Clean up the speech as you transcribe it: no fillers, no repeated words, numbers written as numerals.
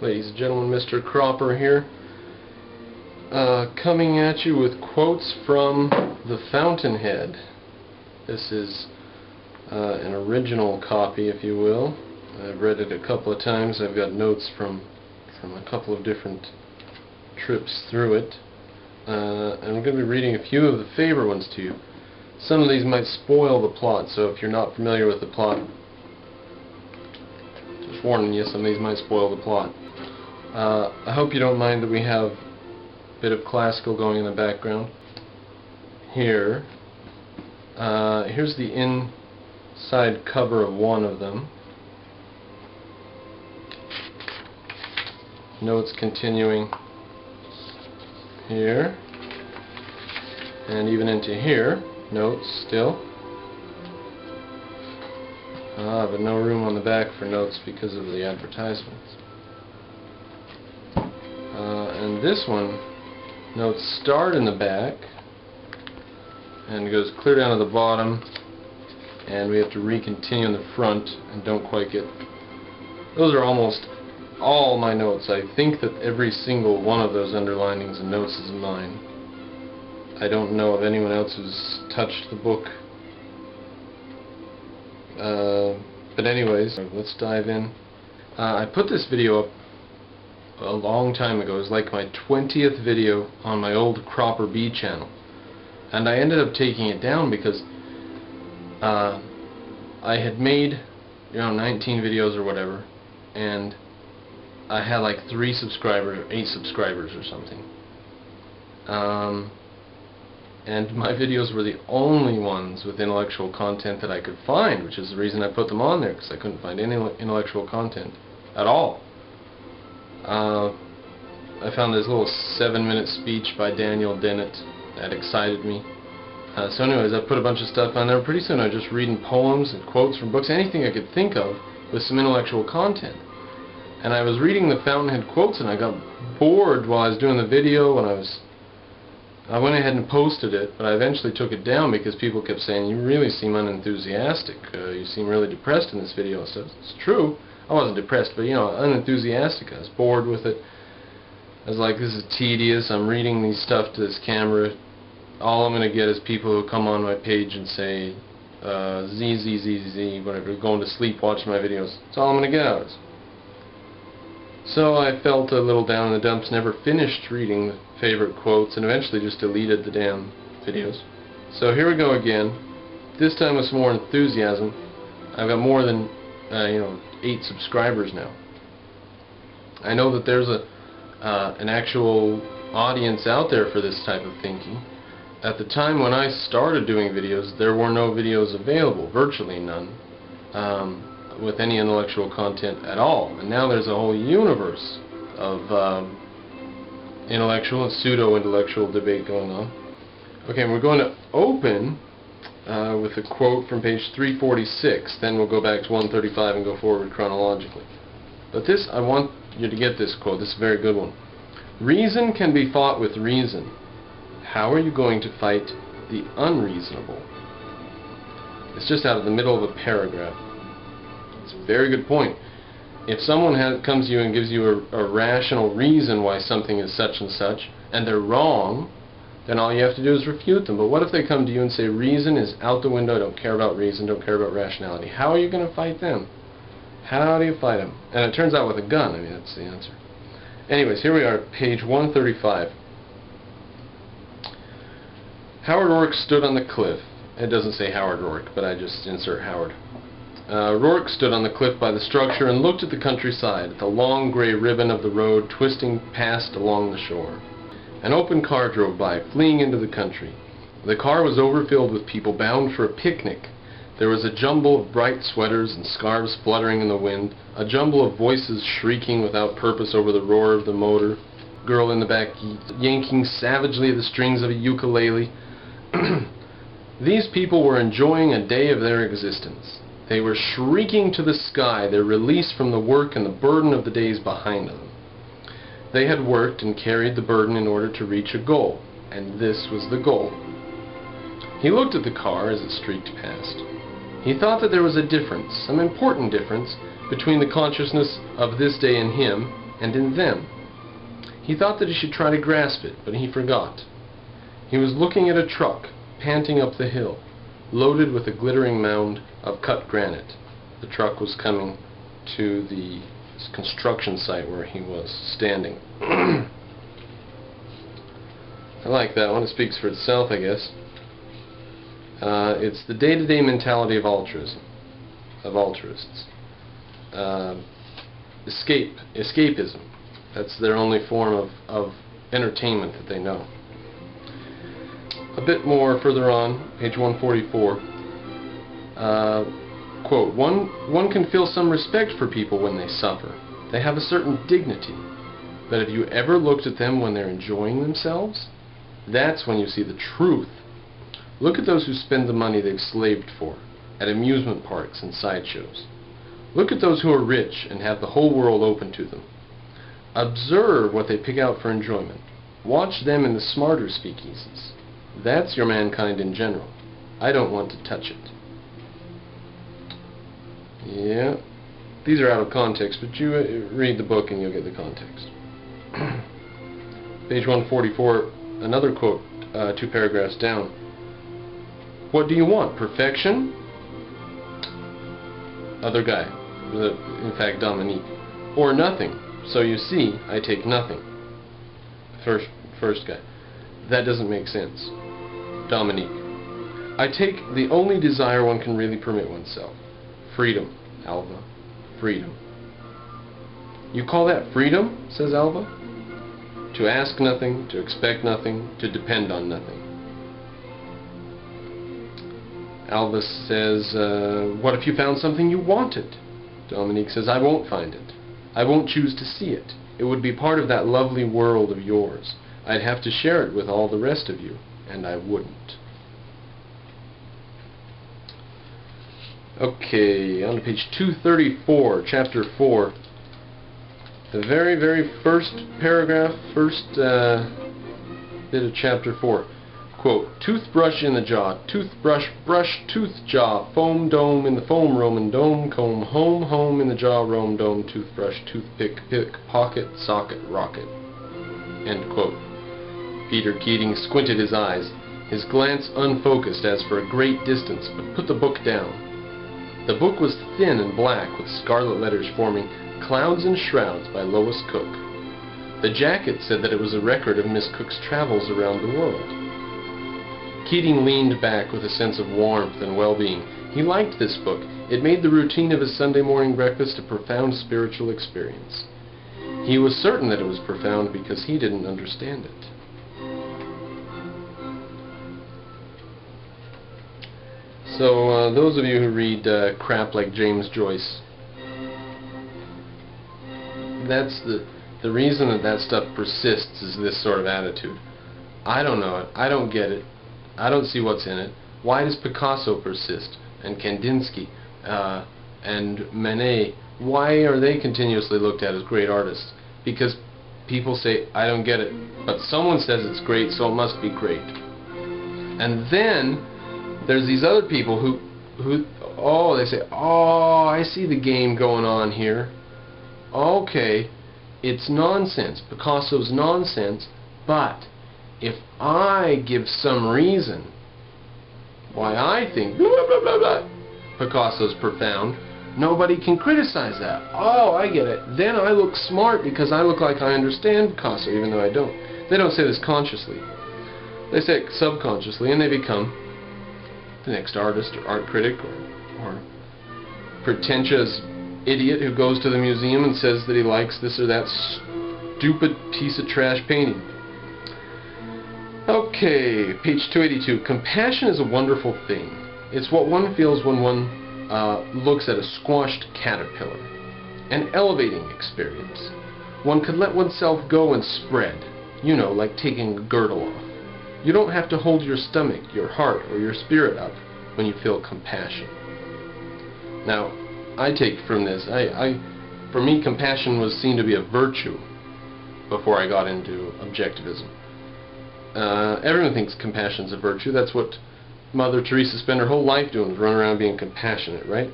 Ladies and gentlemen, Mr. Cropper here, coming at you with quotes from the Fountainhead. This is an original copy, if you will. I've read it a couple of times. I've got notes from a couple of different trips through it. And I'm going to be reading a few of the favorite ones to you. Some of these might spoil the plot, so if you're not familiar with the plot, just warning you, some of these might spoil the plot. I hope you don't mind that we have a bit of classical going in the background. Here's the inside cover of one of them. Notes continuing here, and even into here, notes still. But no room on the back for notes because of the advertisements. And this one, notes start in the back and goes clear down to the bottom, and we have to recontinue in the front and don't quite get. Those are almost all my notes. I think that every single one of those underlinings and notes is mine. I don't know of anyone else who's touched the book. But anyways, let's dive in. I put this video up a long time ago. It was like my 20th video on my old Cropper B channel. And I ended up taking it down because I had made 19 videos or whatever, and I had like 3 subscribers or 8 subscribers or something. And my videos were the only ones with intellectual content that I could find, which is the reason I put them on there, because I couldn't find any intellectual content at all. I found this little 7-minute speech by Daniel Dennett that excited me. So anyways, I put a bunch of stuff on there. Pretty soon I was just reading poems and quotes from books, anything I could think of with some intellectual content. And I was reading the Fountainhead quotes, and I got bored while I was doing the video, and I went ahead and posted it, but I eventually took it down because people kept saying, "You really seem unenthusiastic. You seem really depressed in this video." So it's true. I wasn't depressed, but unenthusiastic. I was bored with it. I was like, this is tedious. I'm reading these stuff to this camera. All I'm going to get is people who come on my page and say, whatever, going to sleep watching my videos. That's all I'm going to get out of it. So I felt a little down in the dumps, never finished reading the favorite quotes, and eventually just deleted the damn videos. So here we go again. This time with some more enthusiasm. I've got more than 8 subscribers now. I know that there's an actual audience out there for this type of thinking. At the time when I started doing videos, there were no videos available, virtually none, with any intellectual content at all. And now there's a whole universe of intellectual and pseudo-intellectual debate going on. Okay, we're going to open with a quote from page 346. Then we'll go back to 135 and go forward chronologically. But this, I want you to get this quote. This is a very good one. Reason can be fought with reason. How are you going to fight the unreasonable? It's just out of the middle of a paragraph. It's a very good point. If someone comes to you and gives you a rational reason why something is such and such, and they're wrong, then all you have to do is refute them. But what if they come to you and say, reason is out the window, I don't care about reason, don't care about rationality? How are you going to fight them? How do you fight them? And it turns out with a gun. I mean, that's the answer. Anyways, here we are, page 135. Howard Rourke stood on the cliff. It doesn't say Howard Rourke, but I just insert Howard. Rourke stood on the cliff by the structure and looked at the countryside, at the long gray ribbon of the road twisting past along the shore. An open car drove by, fleeing into the country. The car was overfilled with people bound for a picnic. There was a jumble of bright sweaters and scarves fluttering in the wind, a jumble of voices shrieking without purpose over the roar of the motor, girl in the back yanking savagely at the strings of a ukulele. These people were enjoying a day of their existence. They were shrieking to the sky their release from the work and the burden of the days behind them. They had worked and carried the burden in order to reach a goal, and this was the goal. He looked at the car as it streaked past. He thought that there was a difference, some important difference, between the consciousness of this day in him and in them. He thought that he should try to grasp it, but he forgot. He was looking at a truck, panting up the hill, loaded with a glittering mound of cut granite. The truck was coming to the construction site where he was standing. I like that one. It speaks for itself, I guess. It's the day-to-day mentality of altruism, of altruists. Escapism. That's their only form of entertainment that they know. A bit more further on, page 144. Quote, one can feel some respect for people when they suffer. They have a certain dignity. But have you ever looked at them when they're enjoying themselves? That's when you see the truth. Look at those who spend the money they've slaved for at amusement parks and sideshows. Look at those who are rich and have the whole world open to them. Observe what they pick out for enjoyment. Watch them in the smarter speakeasies. That's your mankind in general. I don't want to touch it. Yeah, these are out of context, but you read the book and you'll get the context. Page 144, another quote, 2 paragraphs down. What do you want? Perfection? Other guy, in fact Dominique. Or nothing. So you see, I take nothing. First guy. That doesn't make sense. Dominique. I take the only desire one can really permit oneself. Freedom, Alva. Freedom. You call that freedom? Says Alva. To ask nothing, to expect nothing, to depend on nothing. Alva says, what if you found something you wanted? Dominique says, I won't find it. I won't choose to see it. It would be part of that lovely world of yours. I'd have to share it with all the rest of you, and I wouldn't. Okay, on to page 234, chapter 4. The very, very first paragraph, first bit of chapter 4. Quote, toothbrush in the jaw, toothbrush, brush, tooth jaw, foam dome in the foam Roman dome, comb, home in the jaw, Rome dome, toothbrush, toothpick, pick, pocket, socket, rocket. End quote. Peter Keating squinted his eyes, his glance unfocused as for a great distance, but put the book down. The book was thin and black, with scarlet letters forming Clouds and Shrouds by Lois Cook. The jacket said that it was a record of Miss Cook's travels around the world. Keating leaned back with a sense of warmth and well-being. He liked this book. It made the routine of his Sunday morning breakfast a profound spiritual experience. He was certain that it was profound because he didn't understand it. So, those of you who read crap like James Joyce, that's the reason that stuff persists is this sort of attitude. I don't know it. I don't get it. I don't see what's in it. Why does Picasso persist? And Kandinsky and Manet, why are they continuously looked at as great artists? Because people say, I don't get it. But someone says it's great, so it must be great. And then there's these other people who they say, oh, I see the game going on here. Okay, it's nonsense. Picasso's nonsense, but if I give some reason why I think blah, blah, blah, blah, Picasso's profound, nobody can criticize that. Oh, I get it. Then I look smart because I look like I understand Picasso, even though I don't. They don't say this consciously. They say it subconsciously, and they become the next artist or art critic or pretentious idiot who goes to the museum and says that he likes this or that stupid piece of trash painting. Okay, page 282. Compassion is a wonderful thing. It's what one feels when one looks at a squashed caterpillar. An elevating experience. One could let oneself go and spread. You know, like taking a girdle off. You don't have to hold your stomach, your heart, or your spirit up when you feel compassion. Now, I take from this, for me, compassion was seen to be a virtue before I got into objectivism. Everyone thinks compassion's a virtue. That's what Mother Teresa spent her whole life doing, was running around being compassionate, right?